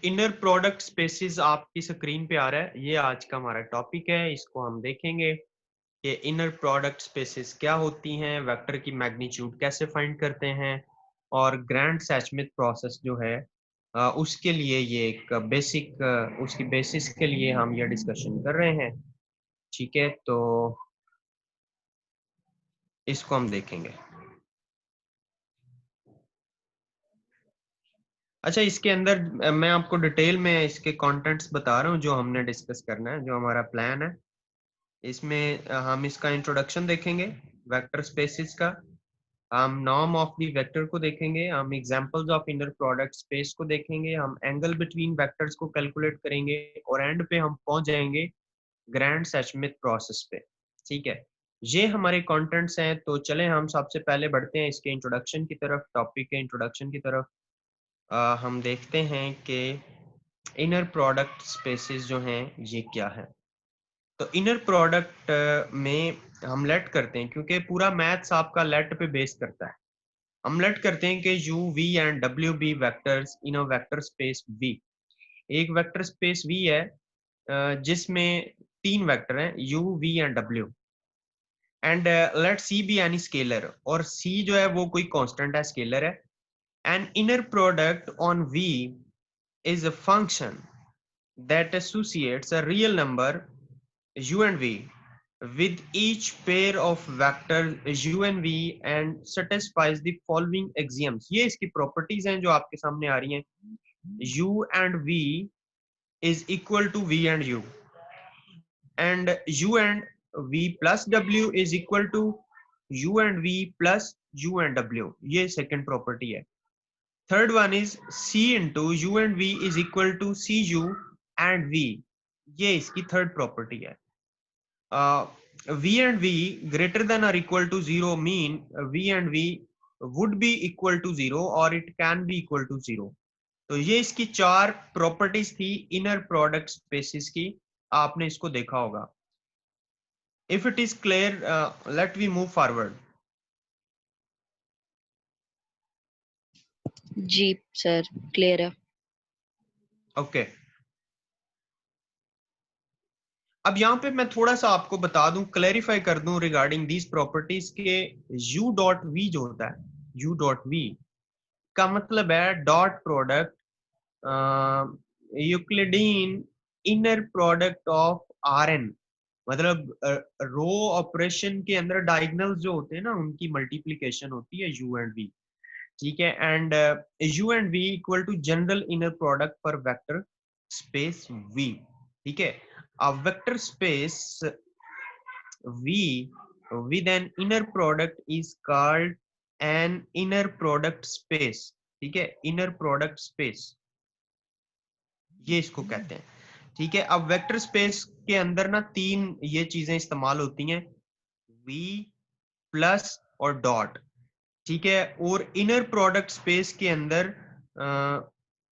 Inner product spaces आपकी screen पे आ रहा है, ये आज का हमारा टॉपिक है। इसको हम देखेंगे कि इनर प्रोडक्ट स्पेसिस क्या होती हैं, वेक्टर की मैग्नीट्यूड कैसे फाइंड करते हैं, और ग्रैंड सैचमित प्रोसेस जो है उसके लिए ये एक बेसिक उसकी बेसिस के लिए हम ये डिस्कशन कर रहे हैं। ठीक है, तो इसको हम देखेंगे। अच्छा, इसके अंदर मैं आपको डिटेल में इसके कंटेंट्स बता रहा हूँ जो हमने डिस्कस करना है, जो हमारा प्लान है। इसमें हम इसका इंट्रोडक्शन देखेंगे, वेक्टर स्पेसिस का, हम नॉर्म ऑफ द वेक्टर को देखेंगे, हम examples of inner product space को देखेंगे, हम एंगल बिटवीन वेक्टर्स को कैलकुलेट करेंगे, और एंड पे हम पहुंच जाएंगे ग्रैंड सैचमित प्रोसेस पे। ठीक है, ये हमारे कंटेंट्स हैं। तो चलें हम सबसे पहले बढ़ते हैं इसके इंट्रोडक्शन की तरफ, टॉपिक के इंट्रोडक्शन की तरफ। हम देखते हैं कि इनर प्रोडक्ट स्पेसिस जो हैं ये क्या है। तो इनर प्रोडक्ट में हम लेट करते हैं, क्योंकि पूरा मैथ्स आपका लेट पे बेस करता है। हम लेट करते हैं कि u v and w be vectors in a vector space v। एक वेक्टर स्पेस v है जिसमें तीन वेक्टर हैं u v and w, and let c be any scalar, और c जो है वो कोई कांस्टेंट है, स्केलर है। An inner product on v is a function that associates a real number u and v with each pair of vectors u and v and satisfies the following axioms। ये इसकी properties हैं जो आपके सामने आ रही हैं। u and v is equal to v and u, and u and v plus w is equal to u and v plus u and w। ये second property है। Third one is c into u and v is equal to cu and v। ये इसकी third property है। v and v greater than or equal to 0 mean v and v would be equal to 0 or it can be equal to 0। तो ये इसकी चार properties थी inner product spaces की, आपने इसको देखा होगा। If it is clear let we move forward. जी सर, क्लियर है। ओके, अब यहाँ पे मैं थोड़ा सा आपको बता दूं, क्लैरिफाई कर दूं रिगार्डिंग दीज प्रॉपर्टीज के। u डॉट v जो होता है, u डॉट v का मतलब है dot product Euclidean inner product of R n. मतलब रो ऑपरेशन के अंदर डायगोनल्स जो होते हैं ना, उनकी मल्टीप्लीकेशन होती है u एंड v। ठीक है, and u and v equal to general inner product for vector space v। ठीक है, a vector space v with an inner product is called an inner product space। ठीक है, inner product space ये इसको कहते हैं। ठीक है, अब वेक्टर स्पेस के अंदर ना तीन ये चीजें इस्तेमाल होती हैं, v प्लस और डॉट। ठीक है, और इनर प्रोडक्ट स्पेस के अंदर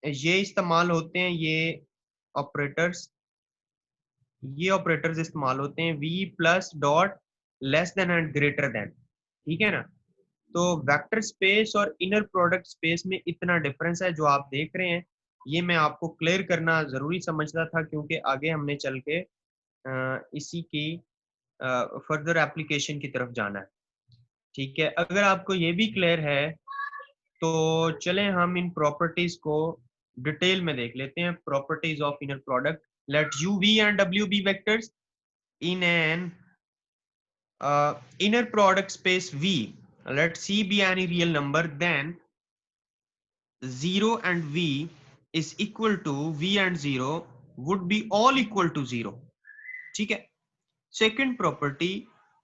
ये इस्तेमाल होते हैं, ये ऑपरेटर्स इस्तेमाल होते हैं, v plus dot less than and greater than. ठीक है ना। तो वेक्टर स्पेस और इनर प्रोडक्ट स्पेस में इतना डिफरेंस है जो आप देख रहे हैं, ये मैं आपको क्लियर करना जरूरी समझता था, क्योंकि आगे हमने चल के इसी की फर्दर एप्लीकेशन की तरफ जाना है। ठीक है, अगर आपको ये भी क्लियर है तो चलें हम इन प्रॉपर्टीज को डिटेल में देख लेते हैं। Properties of inner product, let u v and w be vectors in an inner product space v, let c be any real number, then 0 and v is equal to v and 0 would be all equal to 0। ठीक है, second property,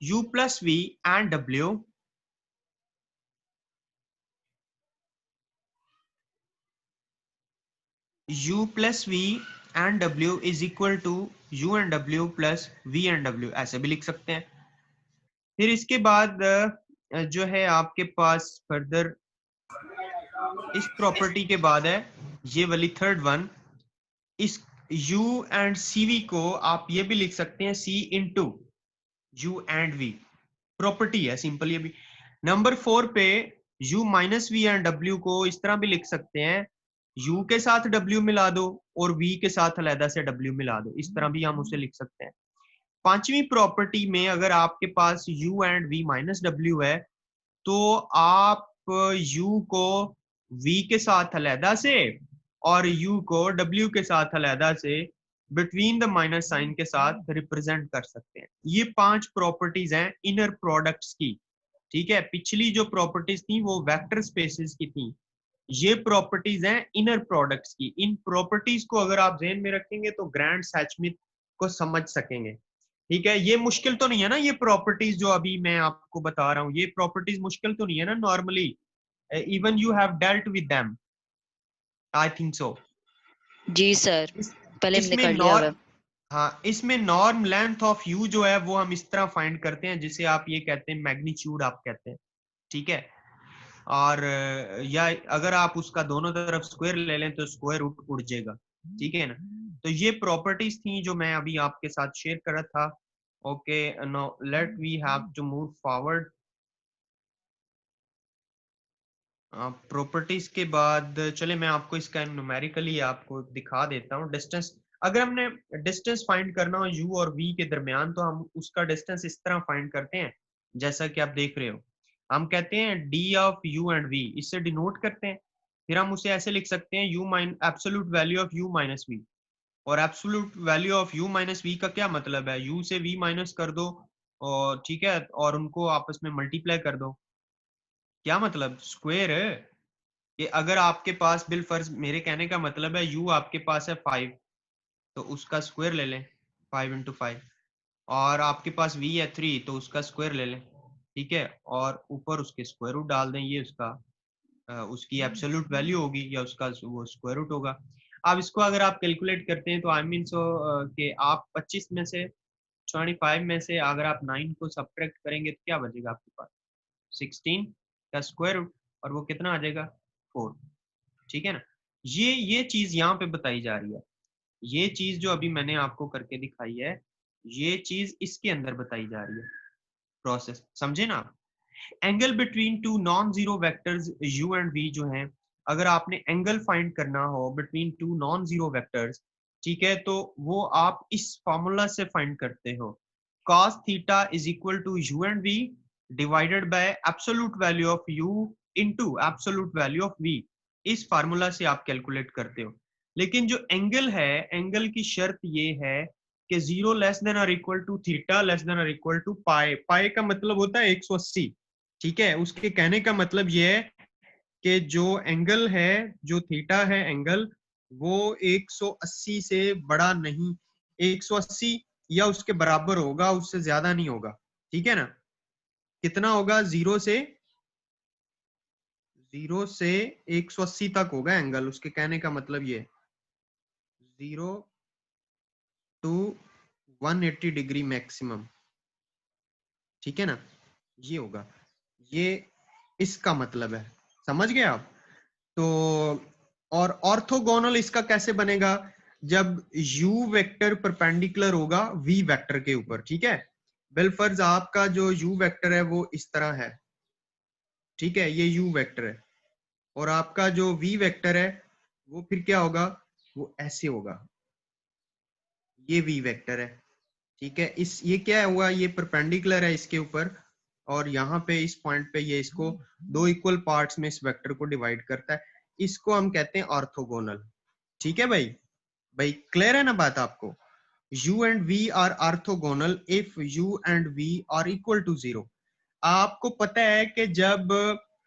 u plus v and w u plus v and w is equal to u and w plus v and w, ऐसे भी लिख सकते हैं। फिर इसके बाद जो है आपके पास फर्दर इस प्रॉपर्टी के बाद है ये वाली थर्ड वन, इस u एंड cv को आप ये भी लिख सकते हैं c into u and v, property है सिंपल। ये भी नंबर 4 पे u minus v and w को इस तरह भी लिख सकते हैं u के साथ w मिला दो और v के साथ अलहदा से w मिला दो, इस तरह भी हम उसे लिख सकते हैं। पांचवी प्रॉपर्टी में अगर आपके पास u and v minus w है तो आप u को v के साथ अलहदा से और u को w के साथ अलहदा से बिटवीन द माइनस साइन के साथ रिप्रेजेंट कर सकते हैं। ये 5 प्रॉपर्टीज हैं इनर प्रोडक्ट्स की, ठीक है। पिछली जो प्रॉपर्टीज थी वो वेक्टर स्पेसेस की थी, ये प्रॉपर्टीज हैं इनर प्रोडक्ट्स की। इन प्रॉपर्टीज को अगर आप ध्यान में रखेंगे तो ग्रैंड सैचमिथ को समझ सकेंगे, ठीक है। ये मुश्किल तो नहीं है ना, ये प्रॉपर्टीज जो अभी मैं आपको बता रहा हूँ, ये प्रॉपर्टीज मुश्किल तो नहीं है ना normally, even you have dealt with them, I think so. जी सर, पहले हमने इसमें कर लिया हुआ। हाँ, इसमें नॉर्म लेंथ ऑफ यू जो है वो हम इस तरह फाइंड करते हैं, जिसे आप ये कहते हैं मैग्नीट्यूड आप कहते हैं, ठीक है। और या अगर आप उसका दोनों तरफ स्क्वायर ले लें तो स्क्वायर रूट उड़ जाएगा, ठीक है ना। तो ये प्रॉपर्टीज थी जो मैं अभी आपके साथ शेयर कर रहा था। Okay, now let we have to move forward. Properties के बाद चले मैं आपको इसका न्यूमेरिकली आपको दिखा देता हूँ। डिस्टेंस, अगर हमने डिस्टेंस फाइंड करना हो u और v के दरमियान तो हम उसका डिस्टेंस इस तरह फाइंड करते हैं जैसा कि आप देख रहे हो। हम कहते हैं d of u and v, इससे डिनोट करते हैं। फिर हम उसे ऐसे लिख सकते हैं u mine absolute value of u minus v। और absolute value of u minus v का क्या मतलब है, u से v माइनस कर दो और ठीक है, और उनको आपस में मल्टीप्लाई कर दो। क्या मतलब, स्क्वायर है कि अगर आपके पास बिल फर्ज, मेरे कहने का मतलब है u आपके पास है 5 तो उसका स्क्वायर ले लें 5 इंटू 5, और आपके पास v है 3 तो उसका स्क्वायर ले लें, ठीक है। और ऊपर उसके स्क्वायर रूट डाल दें, ये उसका उसकी एब्सोल्यूट वैल्यू होगी या उसका वो स्क्वायर रूट होगा। अब इसको अगर आप कैलकुलेट करते हैं तो आई मीन सो कि आप 25 में से 25 में से अगर आप 9 को सब्ट्रैक्ट करेंगे तो क्या बचेगा आपके पास, 16 का स्क्वायर रूट, और वो कितना आ जाएगा 4, ठीक है ना। ये चीज यहाँ पे बताई जा रही है, ये चीज जो अभी मैंने आपको करके दिखाई है, ये चीज इसके अंदर बताई जा रही है, प्रोसेस समझे ना आप। Angle between two non zero vectors u and v जो हैं, अगर आपने एंगल फाइंड करना हो between two non zero vectors, ठीक है, तो वो आप इस फॉर्मूला से फाइंड करते हो, cos theta is equal to u and v divided by absolute value of u into absolute value of v। इस फार्मूला से आप कैलकुलेट करते हो। लेकिन जो एंगल है, एंगल की शर्त ये है कि 0 लेस देन और equal to theta less than और इक्वल टू पाई। पाई का मतलब होता है 180, ठीक है। उसके कहने का मतलब ये है कि जो एंगल है, जो थीटा है एंगल, वो 180 से बड़ा नहीं, 180 या उसके बराबर होगा, उससे ज्यादा नहीं होगा, ठीक है ना। कितना होगा, 0 से 180 तक होगा एंगल, उसके कहने का मतलब ये 0 टू 180 डिग्री मैक्सिमम, ठीक है ना, ये होगा, ये इसका मतलब है, समझ गए आप। तो और ऑर्थोगोनल इसका कैसे बनेगा, जब u वेक्टर परपेंडिकुलर होगा v वेक्टर के ऊपर, ठीक है। बिलफर्ज आपका जो u वेक्टर है वो इस तरह है, ठीक है, ये u वेक्टर है, और आपका जो v वेक्टर है वो फिर क्या होगा, वो ऐसे होगा, ये v वेक्टर है, ठीक है। इस ये क्या हुआ, ये परपेंडिकुलर है इसके ऊपर, और यहाँ पे इस पॉइंट पे ये इसको दो इक्वल पार्ट्स में इस वेक्टर को डिवाइड करता है, इसको हम कहते हैं ऑर्थोगोनल, ठीक है भाई। भाई क्लियर है ना बात आपको, u and v are orthogonal if u and v are equal to 0। आपको पता है कि जब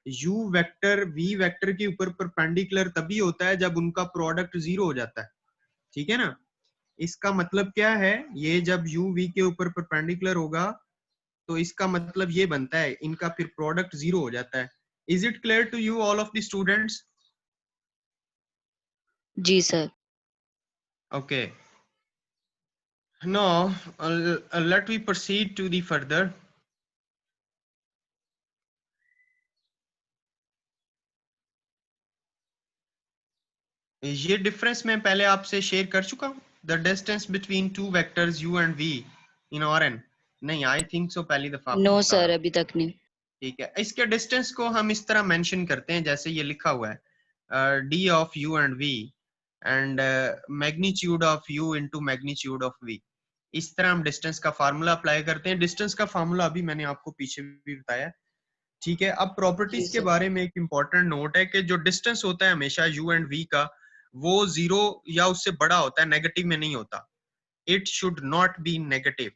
u वेक्टर v वेक्टर के ऊपर परपेंडिकुलर तभी होता है जब उनका प्रोडक्ट 0 हो जाता है, ठीक है ना। इसका मतलब क्या है, ये जब u v के ऊपर परपेंडिकुलर होगा तो इसका मतलब ये बनता है इनका फिर प्रोडक्ट 0 हो जाता है। Is it clear to you all of the students? जी sir. Okay, now let we proceed to the further। ये डिफरेंस मैं पहले आपसे शेयर कर चुका हूँ, the distance between two vectors u and v in Rn। नहीं, आई थिंक सो पहली दफा आपको नो बता सर, रहा हूँ, अभी तक नहीं। ठीक है। इसके डिस्टेंस को हम इस तरह मेंशन करते हैं जैसे ये लिखा हुआ है, d of u and v and magnitude of u into magnitude of v. इस तरह हम डिस्टेंस का फार्मूला अप्लाई करते हैं। डिस्टेंस का फार्मूला अभी मैंने आपको पीछे भी बताया, ठीक है। अब जी प्रॉपर्टीज के सर। बारे में एक इंपॉर्टेंट नोट है कि जो डिस्टेंस होता है हमेशा u एंड v का, वो 0 या उससे बड़ा होता है, नेगेटिव में नहीं होता। It should not be negative.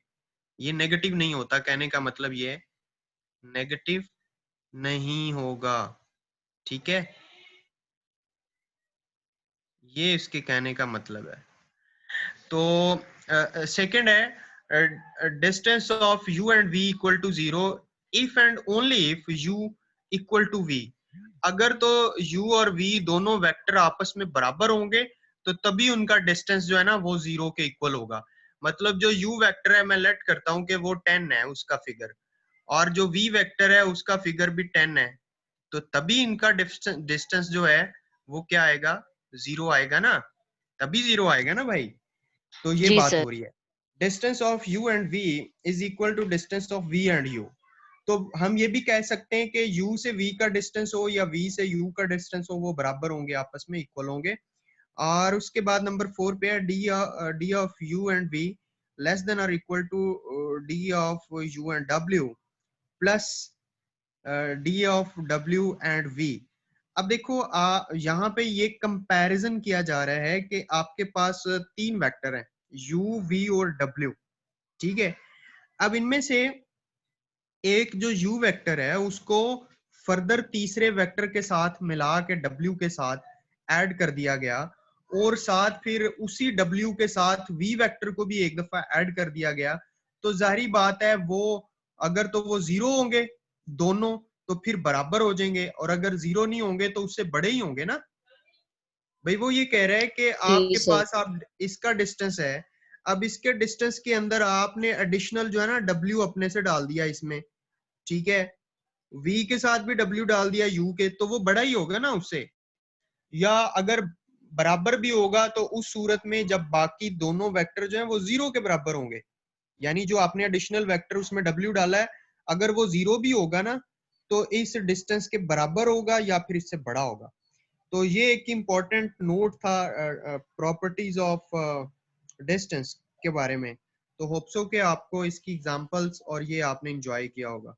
ये नेगेटिव नहीं होता, कहने का मतलब ये नेगेटिव नहीं होगा, ठीक है। ये इसके कहने का मतलब है। तो सेकंड है distance of u and v equal to 0 if and only if u equal to v। अगर तो u और v दोनों वेक्टर आपस में बराबर होंगे तो तभी उनका डिस्टेंस जो है ना वो 0 के इक्वल होगा। मतलब जो u वेक्टर है, मैं लेट करता हूं कि वो 10 है उसका फिगर, और जो v वेक्टर है उसका फिगर भी 10 है, तो तभी इनका डिस्टेंस जो है वो क्या आएगा, 0 आएगा ना, तभी 0 आएगा ना भाई। तो ये जी बात सर। हो रही है। Distance of u and v is equal to distance of v and u। तो हम ये भी कह सकते हैं कि u से v का डिस्टेंस हो या v से u का डिस्टेंस हो, वो बराबर होंगे, आपस में इक्वल होंगे। और उसके बाद नंबर 4 पे है d of u and v less than और equal to d of u and w plus d of w and v। अब देखो यहाँ पे ये कंपैरिजन किया जा रहा है कि आपके पास तीन वेक्टर हैं u v और w, ठीक है। अब इनमें से एक जो u वेक्टर है उसको फर्दर तीसरे वेक्टर के साथ मिला के w के साथ ऐड कर दिया गया, और साथ फिर उसी w के साथ v वेक्टर को भी एक दफा ऐड कर दिया गया। तो जाहिर बात है वो अगर तो वो 0 होंगे दोनों तो फिर बराबर हो जाएंगे, और अगर 0 नहीं होंगे तो उससे बड़े ही होंगे ना भाई। वो ये कह रहा है कि जी आपके सर। पास आप इसका डिस्टेंस है, अब इसके डिस्टेंस के अंदर आपने एडिशनल जो है ना w अपने से डाल दिया इसमें, ठीक है। v के साथ भी w डाल दिया u के, तो वो बड़ा ही होगा ना उससे। या अगर बराबर भी होगा तो उस सूरत में जब बाकी दोनों वेक्टर जो है वो 0 के बराबर होंगे, यानी जो आपने एडिशनल वेक्टर उसमें w डाला है, अगर वो 0 भी होगा ना तो इस डिस्टेंस के बराबर होगा या फिर इससे बड़ा होगा। तो ये एक इम्पॉर्टेंट नोट था प्रॉपर्टीज ऑफ डिस्टेंस के बारे में। तो होप सो कि आपको इसकी एग्जांपल्स और ये आपने एंजॉय किया होगा,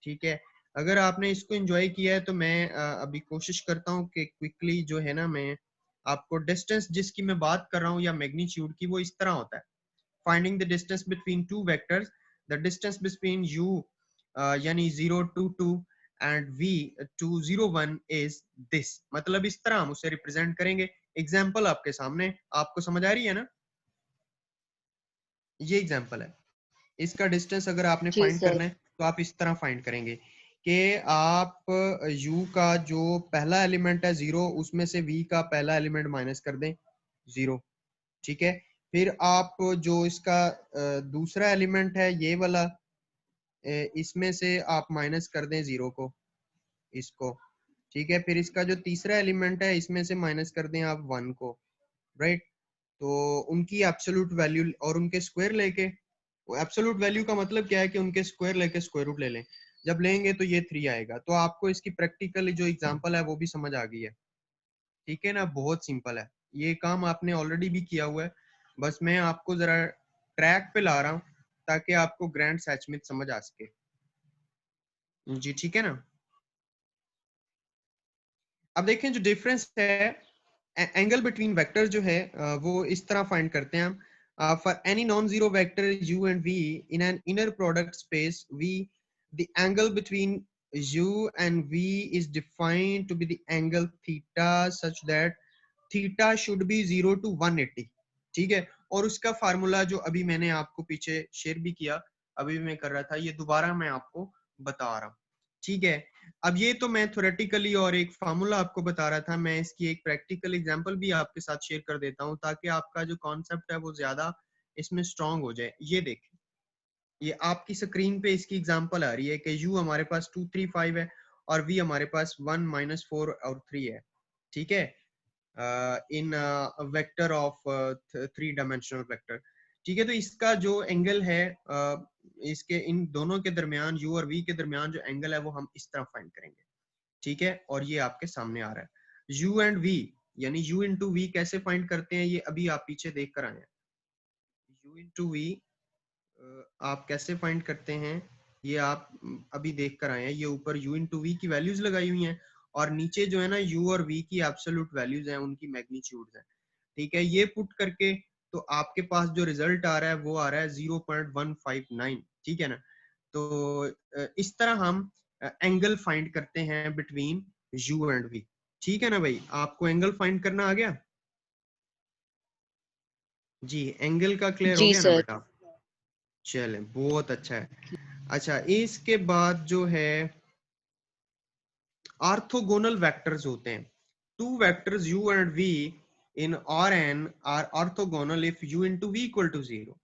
ठीक है। अगर आपने इसको एंजॉय किया है तो मैं अभी कोशिश करता हूँ कि क्विकली जो है ना मैं आपको डिस्टेंस जिसकी मैं बात कर रहा हूँ या मैग्नीट्यूड की, वो इस तरह होता है। Finding the distance between two vectors, the distance between u यानी 0 to 2 and v to 0 1 is this. मतलब इस तरह हम उसे रिप्रेजेंट करेंगे। एग्जांपल आपके सामने, आपको समझ आ रही है ना। ये एग्जांपल है, इसका डिस्टेंस अगर आपने जी फाइंड सर। करना है तो आप इस तरह फाइंड करेंगे कि आप u का जो पहला एलिमेंट है 0, उसमें से v का पहला एलिमेंट माइनस कर दें 0, ठीक है। फिर आप जो इसका दूसरा एलिमेंट है ये वाला, इसमें से आप माइनस कर दें 0 को, इसको, ठीक है। फिर इसका जो तीसरा एलिमेंट है इसमें से माइनस कर दें आप 1 को, राइट। तो उनकी एब्सोल्यूट वैल्यू और उनके स्क्वायर लेके, एब्सोल्यूट वैल्यू का मतलब क्या है कि उनके स्क्वायर लेके स्क्वायर रूट ले लें, जब लेंगे तो ये 3 आएगा। तो आपको इसकी प्रैक्टिकली जो एग्जांपल है वो भी समझ आ गई है, ठीक है ना। बहुत सिंपल है, ये काम आपने ऑलरेडी भी किया हुआ है, बस मैं आपको जरा ट्रैक पे ला रहा हूँ ताकि आपको ग्रैंड सैचमित समझ आ सके जी, ठीक है ना। अब देखें जो डिफरेंस है एंगल बिटवीन वेक्टर जो है वो इस तरह फाइंड करते हैं हम। For any non zero vector u and v in an inner product space v, the angle between u and v is defined to be the angle theta such that theta should be 0 to 180, ठीक है। और उसका formula जो अभी मैंने आपको पीछे share भी किया, अभी भी मैं कर रहा था, ये दोबारा मैं आपको बता रहा हूँ, ठीक है। अब ये तो मैं थ्योरेटिकली और एक फार्मूला आपको बता रहा था, मैं इसकी एक प्रैक्टिकल एग्जांपल भी आपके साथ शेयर कर देता हूँ ताकि आपका जो कॉन्सेप्ट है वो ज्यादा इसमें स्ट्रांग हो जाए। ये देखें, ये आपकी स्क्रीन पे इसकी एग्जांपल आ रही है कि u हमारे पास 2 3 5 है और v हमारे पास 1 -4 और 3 है, ठीक है। इन वेक्टर ऑफ 3 डायमेंशनल वेक्टर, ठीक है। तो इसका जो एंगल है इसके इन दोनों के दरमियान u और v के दरमियान जो एंगल है वो हम इस तरह फाइंड करेंगे, ठीक है। और ये आपके सामने आ रहा है। u एंड v, यानी u इंटू v कैसे फाइंड करते हैं ये अभी आप पीछे देख कर आए हैं। u इंटू v आप कैसे फाइंड करते हैं ये आप अभी देख कर आए हैं। ये ऊपर u इंटू v की वैल्यूज लगाई हुई हैं और नीचे जो है ना u और v की एब्सोल्यूट वैल्यूज हैं, उनकी मैग्नीट्यूड्स हैं। ठीक है, ये पुट करके तो आपके पास जो रिजल्ट आ रहा है वो आ रहा है 0.159। ठीक है ना, तो इस तरह हम एंगल फाइंड करते हैं बिटवीन u एंड v। ठीक है ना भाई, आपको एंगल फाइंड करना आ गया जी? एंगल का क्लियर हो जी गया ना सर। बेटा? चले, बहुत अच्छा है। अच्छा, इसके बाद जो है ऑर्थोगोनल वेक्टर्स होते हैं। Two vectors u and v in Rn are orthogonal if u into v equal to 0।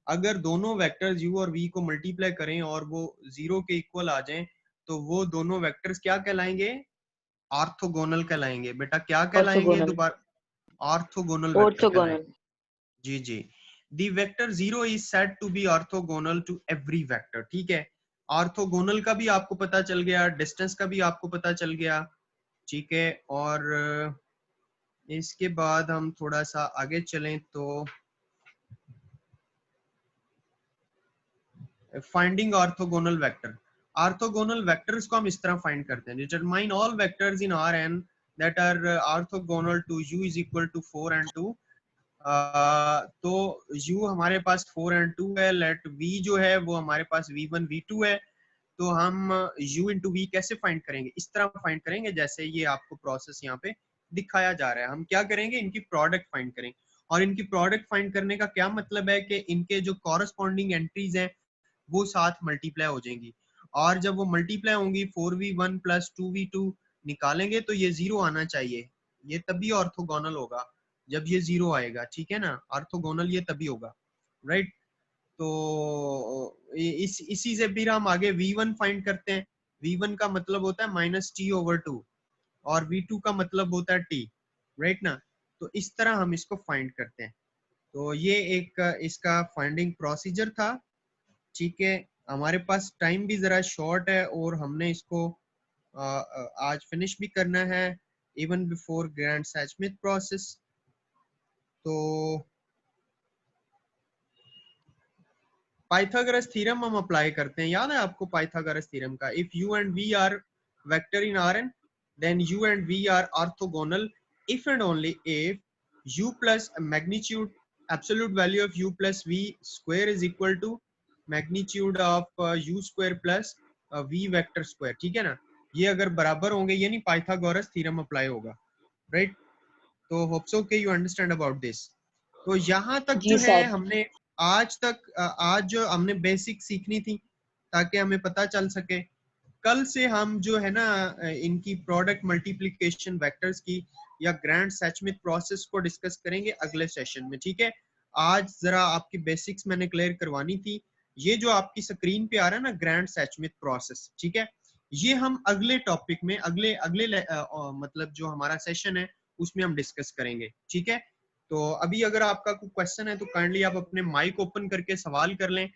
अगर दोनों वेक्टर्स u और v को मल्टीप्लाई करें और वो 0 के इक्वल आ जाएं तो वो दोनों वेक्टर्स क्या कहलाएंगे? ऑर्थोगोनल कहलाएंगे। बेटा क्या कहलाएंगे ऑर्थोगोनल। दोबारा? Orthogonal vector orthogonal. कहलाएंगे। जी जी। The vector 0 is said to be orthogonal to every vector. ठीक है, ऑर्थोगोनल का भी आपको पता चल गया, डिस्टेंस का भी आपको पता चल गया। ठीक है, और इसके बाद हम थोड़ा सा आगे चलें तो finding orthogonal vector. Orthogonal vectors को हम इस तरह फाइंड करते हैं, determine all vectors in Rn that are orthogonal to u is equal to 4 and 2। तो u हमारे पास 4 and 2 है, लेट v जो है वो हमारे पास v1 v2 है। तो हम u इंटू v कैसे फाइंड करेंगे? इस तरह फाइंड करेंगे जैसे ये आपको प्रोसेस यहाँ पे दिखाया जा रहा है। हम क्या करेंगे, इनकी प्रोडक्ट फाइंड करेंगे। और इनकी प्रोडक्ट फाइंड करने का क्या मतलब है कि इनके जो कॉरस्पॉन्डिंग एंट्रीज हैं वो साथ मल्टीप्लाई हो जाएंगी। और जब वो मल्टीप्लाई होंगी 4v1 प्लस 2v2 निकालेंगे तो ये 0 आना चाहिए। ये तभी ऑर्थोगोनल होगा जब ये 0 आएगा। ठीक है ना, ऑर्थोगोनल ये तभी होगा, राइट? तो इसी से फिर हम आगे v1 फाइंड करते हैं। v1 का मतलब होता है -t/2 और v2 का मतलब होता है t, राइट ना? तो इस तरह हम इसको फाइंड करते हैं। तो ये एक इसका फाइंडिंग प्रोसीजर था। ठीक है, हमारे पास टाइम भी जरा शॉर्ट है और हमने इसको आज फिनिश भी करना है even before Gram Schmidt process. तो पाइथागोरस थ्योरम हम अप्लाई करते हैं। याद है आपको पाइथागोरस थ्योरम का? If u and v are vector in Rn then u and v are orthogonal if and only if u plus magnitude absolute value of u plus v square is equal to magnitude of u square plus v vector square। ठीक है ना, ये अगर बराबर होंगे यानी Pythagoras theorem apply होगा, right? तो होप सो के यू अंडरस्टैंड अबाउट दिस। तो यहाँ तक जी जो है सर। हमने आज जो हमने बेसिक सीखनी थी ताकि हमें पता चल सके। कल से हम जो है ना इनकी प्रोडक्ट मल्टीप्लिकेशन वेक्टर्स की या ग्रैंड सैचमिट प्रोसेस को डिस्कस करेंगे अगले सेशन में। ठीक है, आज जरा आपकी बेसिक्स मैंने क्लियर करवानी थी। ये जो आपकी स्क्रीन पे आ रहा है ना ग्रैंड सैचमिट प्रोसेस, ठीक है, ये हम अगले टॉपिक में अगले अगले मतलब जो हमारा सेशन है उसमें हम डिस्कस करेंगे। ठीक है, तो अभी अगर आपका कोई क्वेश्चन है तो काइंडली आप अपने माइक ओपन करके सवाल कर लें,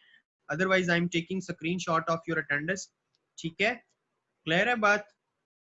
otherwise I am taking screenshot of your attendance. ठीक है, क्लियर है बात?